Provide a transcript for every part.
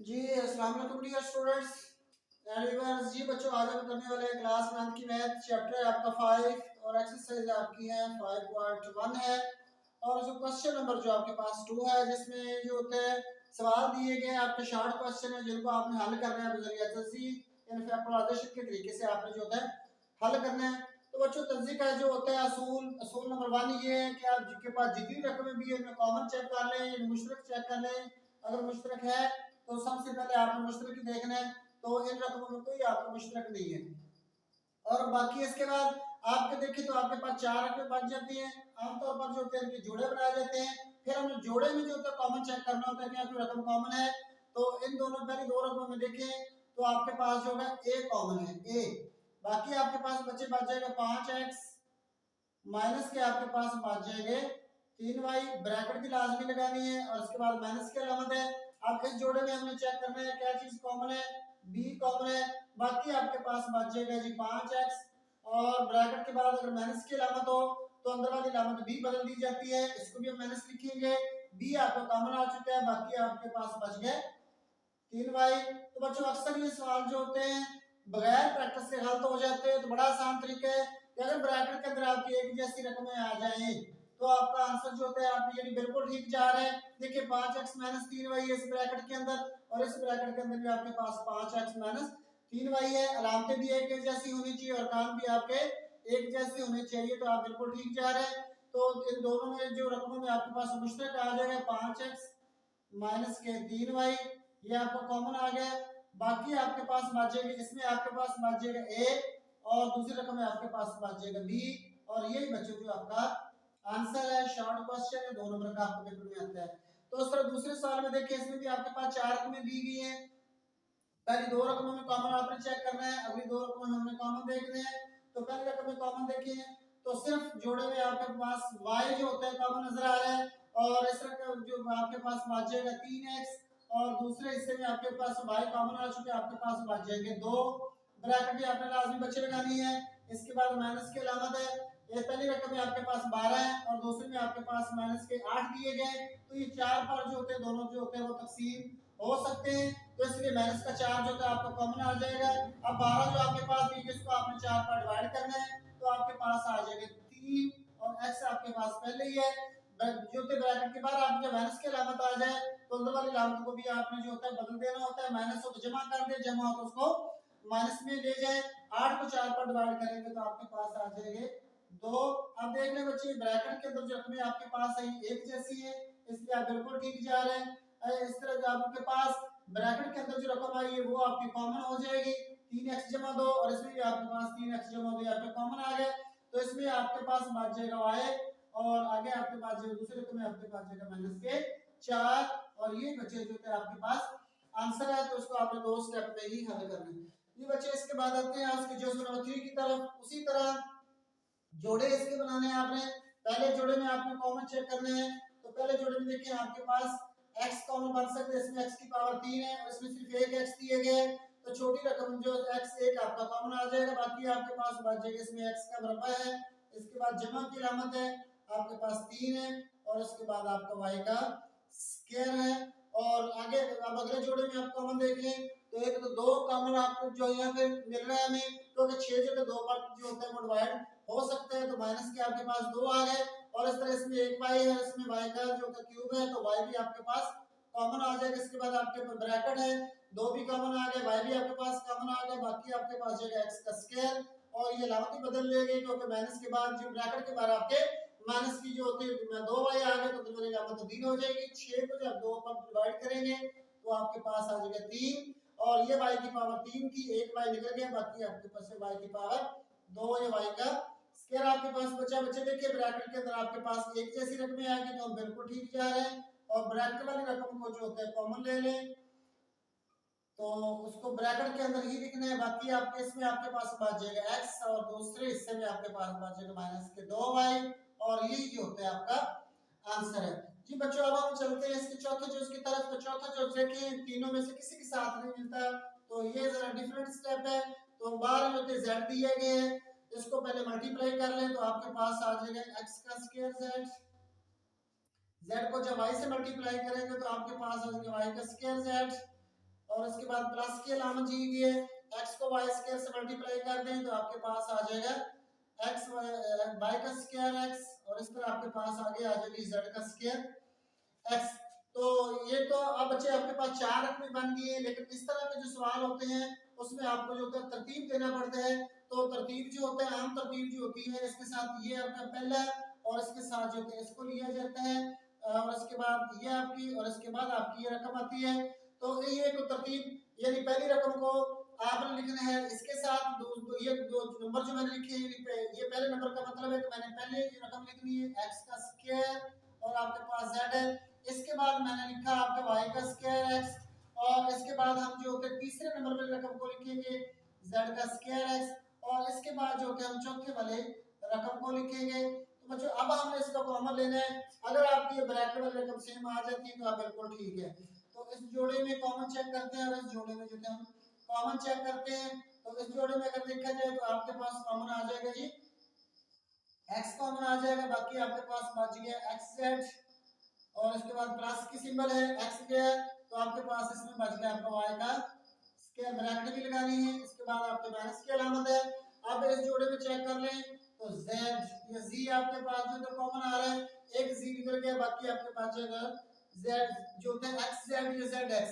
जी अस्सलाम वालेकुम dear students and viewers. जी बच्चों, आज हम करने वाले हैं क्लास 9 की मैथ। चैप्टर है आपका 5 और एक्सरसाइज आपकी है 5.1 है। और जो क्वेश्चन नंबर जो आपके पास 2 है, जिसमें जो होते हैं सवाल दिए गए हैं आपके शॉर्ट क्वेश्चन है, जिनको आपने हल करना है बजरिया तजी इन फैक्टराइजेशन के तरीके से आपने जो होता है हल करना है। तो बच्चों, तजी का जो होता है असूल असूल नंबर 1 ये है कि आप जिनके पास जितनी रकमें भी है उनमें कॉमन चेक कर लें, मुश्तरक चेक कर लें। अगर मुश्तरक है तो सबसे पहले आपने मुश्तरक ही देखना है, तो इन रकमों में कोई आपको मुश्तरक नहीं है। और बाकी इसके बाद आपके देखें तो आपके पास 4 रकमें बच जाती हैं। आमतौर पर जो होते हैं इनके जोड़े बनाए जाते हैं, फिर हमें जोड़े में जो होता है कॉमन चेक करना होता है कि कोई रकम कॉमन है। तो इन दोनों पहली दो रकमों में देखें तो आपके पास जो है ए कॉमन है, ए। बाकी आपके पास बच्चे बच जाएगा 5x माइनस के आपके पास बच जाएंगे 3y। ब्रैकेट भी लाजमी लगानी है और उसके बाद माइनस की अलामत है। अब इस जोड़े में हमने चेक करना है क्या चीज कॉमन है, बी कॉमन है। बाकी आपके पास बच जाएगा जी 5x और ब्रैकेट के बाद अगर माइनस की अलामत हो तो अंदर वाली अलामत बी बदल दी जाती है, इसको भी हम माइनस लिखेंगे। बी आपका कॉमन आ चुका है, बाकी आपके पास बच गए 3y। तो बच्चों, अक्सर ये सवाल जो होते हैं बगैर प्रैक्टिस के हल तो हो जाते हैं। तो बड़ा आसान तरीका है कि अगर ब्रैकेट के अंदर आपकी एक जैसी रकमें आ जाएं तो आपका आंसर जो होता है आप यानी बिल्कुल ठीक जा रहे हैं। देखिए 5x माइनस 3y इस ब्रैकेट के अंदर और इस ब्रैकेट के अंदर भी आपके पास 5x माइनस 3y है। अलामतें भी एक जैसी होनी चाहिए और काम भी आपके एक जैसे होने चाहिए, तो आप बिल्कुल ठीक जा रहे हैं। तो इन दोनों में जो रकमों में आपके पास मुश्तरक आ जाएगा 5x माइनस के 3y, ये आपका कॉमन आ गया। बाकी आपके पास बच जाएगा, इसमें आपके पास बच जाएगा a और दूसरी रकम में आपके पास बच जाएगा b। और यही बच्चों जो आपका आंसर है। शॉर्ट क्वेश्चन है, 2 नंबर का आपको पेपर में आता है। तो उस तरह दूसरे सवाल में देखिए, इसमें भी आपके पास 4 रकमें दी गई हैं। पहली 2 रकमों में कॉमन आपने चेक करना है, अगली 2 रकमों में हमने कॉमन देखने हैं। तो पहली रकम में कॉमन देखिए तो सिर्फ जोड़े में आपके पास y जो होता है कॉमन नजर आ रहा है और इस रकम जो आपके पास बच जाएगा 3x और दूसरे हिस्से में आपके पास y कॉमन आ चुके आपके पास बच जाएंगे 2। ब्रैकेट भी आपने लाजमी बच्चे लगानी है। इसके बाद माइनस की अलामत है। ये पहली रकम में आपके पास 12 है और दूसरी में आपके पास माइनस के 8 दिए गए। तो ये 4 पर जो होते हैं दोनों जो होते हैं वो तकसीम हो सकते हैं, तो इसलिए माइनस का 4 जो होता है आपका कॉमन आ जाएगा। अब 12 जो आपके पास दी गई इसको आपने 4 पर डिवाइड करना है, तो आपके पास आ जाएगा 3 और x आपके पास पहले ही है। जो होते ब्रैकेट के बाद आप जब माइनस की अलामत आ जाए तो अंदर वाली अलामत को भी आपने जो होता है बदल देना होता है। माइनस हो तो जमा कर दे, जमा हो तो उसको माइनस में ले जाए। 8 को 4 पर डिवाइड करेंगे तो आपके पास आ जाएंगे 2। अब देख लें बच्चे, ब्रैकेट के अंदर जो रकमें आपके पास आई एक जैसी है, इसलिए आप बिल्कुल ठीक जा रहे हैं। इस तरह जो आपके पास ब्रैकेट के अंदर जो रकम आई है वो आपकी कॉमन हो जाएगी। 3x जमा 2 और इसमें भी आपके पास 3x जमा 2 आपके कॉमन आ गए। तो इसमें आपके पास बच जाएगा y और आगे आपके पास जो दूसरे रकम में आपके पास जाएगा माइनस के 4 और ये बच्चे जो थे आपके पास आंसर है। तो उसको आपने 2 स्टेप में ही हल करना है। ये बच्चे इसके बाद आते हैं उसके जो नंबर 3 की तरफ। उसी तरह जोड़े इसके बनाने हैं आपने। पहले जोड़े में आपने कॉमन चेक करने हैं। तो पहले जोड़े में देखिए आपके पास x कॉमन बन सकते हैं, इसमें x की पावर 3 है और इसमें सिर्फ एक x दिए गए हैं। तो छोटी रकम जो x एक आपका कॉमन आ जाएगा, बाकी आपके पास बच जाएगा इसमें x का मुरब्बा है। इसके बाद जमा की अलामत है, आपके पास 3 है और उसके बाद आपका y का स्क्वायर है। और आगे अब अगले जोड़े में आप कॉमन देख लें तो एक तो 2 कॉमन आपको जो यहाँ पे मिल रहा है हमें, क्योंकि 6 जो 2 पर जो होता है वो डिवाइड हो सकते हैं। तो माइनस के आपके पास 2 आ गए और इस तरह इसमें एक y है, इसमें y का जो क्यूब है तो y भी आपके पास कॉमन आ जाएगा। इसके बाद आपके पास ब्रैकेट है, 2 भी कॉमन आ गए, y भी आपके पास कॉमन आ गया, बाकी आपके पास जाएगा x का स्क्वायर। और ये अलामत ही बदल लेगी क्योंकि माइनस के बाद जो ब्रैकेट के बाद आपके माइनस की जो होती है 2y आ गए तो दोनों अलामत तब्दील हो जाएगी। 6 को जब 2 पर डिवाइड करेंगे तो आपके पास आ जाएगा 3 और ये y की पावर 3 थी, एक y निकल गया, बाकी आपके पास y की पावर 2 ये y का स्क्वायर आपके पास बचा। बच्चे देखिए ब्रैकेट के अंदर आपके पास एक जैसी रकमें आ गई तो हम बिल्कुल ठीक जा रहे हैं। और ब्रैकेट वाली रकम को जो होता है कॉमन ले लें तो उसको ब्रैकेट के अंदर ही लिखना है। बाकी आपके इसमें आपके पास बच जाएगा x और दूसरे हिस्से में आपके पास बच जाएगा माइनस के 2y और यही जो होता है आपका आंसर है। जी बच्चों, अब हम चलते हैं इसके चौथे जोड़ की तरफ। तो चौथा जोड़ देखें तीनों में से किसी के साथ नहीं मिलता, तो ये जरा डिफरेंट स्टेप है। तो बाहर जो होते z दिए गए हैं, इसको पहले मल्टीप्लाई कर लें तो आपके पास आ जाएगा x का स्क्वायर z। z को जब y से मल्टीप्लाई करेंगे तो आपके पास आ जाएगा y का स्क्वायर z। और इसके बाद प्लस की अलामत दी गई है। एक्स को वाई स्क्वायर से मल्टीप्लाई कर दें तो आपके पास आ जाएगा एक्स वाई का स्क्वायर एक्स, और इस तरह आपके पास आगे आ जाएगी जेड का स्क्वायर एक्स। तो ये तो अब बच्चे आपके पास चार रकमें बन गई है, लेकिन इस तरह के जो सवाल होते हैं उसमें आपको जो होता है तरतीब देना पड़ता है। तो तरतीब जो होता है, आम तरतीब जो होती है, इसके साथ ये आपका पहला और इसके साथ जो होता है इसको लिया जाता है, और इसके बाद ये आपकी और इसके बाद आपकी ये रकम आती है। तो ये एक तरतीब, यानी पहली रकम को आपने लिखना है इसके साथ ये दो नंबर जो मैंने लिखे हैं, ये पहले नंबर का मतलब है कि मैंने पहले ये रकम लिखनी है एक्स का स्क्वायर और आपके पास जेड है। इसके बाद मैंने लिखा आपका वाई का स्क्वायर एक्स, और इसके बाद हम जो होते तीसरे नंबर पर रकम को लिखेंगे जेड का स्क्वायर एक्स, और इसके बाद जो होते हम चौथे वाले रकम को लिखेंगे। तो बच्चों अब हमने इसका कॉमन लेना है। अगर आपकी ये ब्रैकेट वाली रकम सेम आ जाती है तो आप बिल्कुल ठीक है। तो इस जोड़े में कॉमन चेक करते हैं और इस जोड़े में जो है हम कॉमन चेक करते हैं। तो इस जोड़े में अगर देखा जाए तो आपके पास कॉमन आ जाएगा जी x कॉमन आ जाएगा, बाकी आपके पास बच गया xz, और इसके बाद प्लस की सिंबल है x गया, तो आपके पास इसमें बच गया आपका y का स्क्वायर, ब्रैकेट भी लगानी है। इसके बाद आपके माइनस की अलामत है। अब इस जोड़े में चेक कर लें तो z या z आपके पास जो तो कॉमन आ रहा है, एक z निकल गया, बाकी आपके पास जाएगा z जो होता है xz या zx,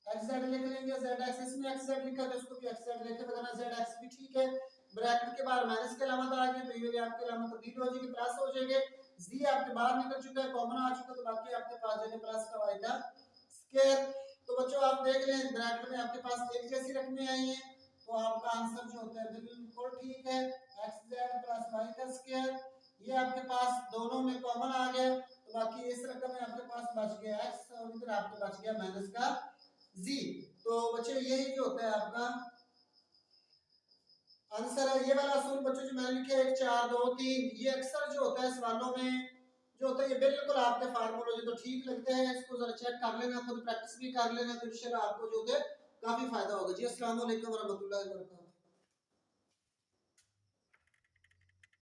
xz लिख लेंगे zx, इसमें xz लिखा था उसको भी xz लिखे, वरना zx भी ठीक है। ब्रैकेट के बाहर माइनस की अलामत आ गई तो ये भी आपकी अलामत तब्दील हो जाएगी, प्लस हो जाएगी। z आपके बाहर निकल चुका है, कॉमन आ चुका है, तो बाकी आपके पास जाएगा प्लस का y का स्क्वायर। तो बच्चों आप देख लें ब्रैकेट में आपके पास एक जैसी रकमें आई हैं, तो आपका आंसर जो होता है बिल्कुल ठीक है, xz प्लस y का स्क्वायर। ये आपके पास दोनों में कॉमन आ गया, तो बाकी इस रकम में आपके पास बच गया x और इधर आपके बच गया माइनस का जी। तो बच्चों यही जो होता है आपका आंसर है। ये वाला असूल बच्चों जो मैंने लिखे 1 4 2 3, ये अक्सर जो होता है सवालों में जो होता है ये बिल्कुल आपके फार्मूले तो ठीक लगते हैं, इसको जरा चेक कर लेना, खुद प्रैक्टिस भी कर लेना, तो इंशाल्लाह आपको जो है काफी फायदा होगा जी। अस्सलाम वालेकुम व रहमतुल्लाहि व बरकातहू।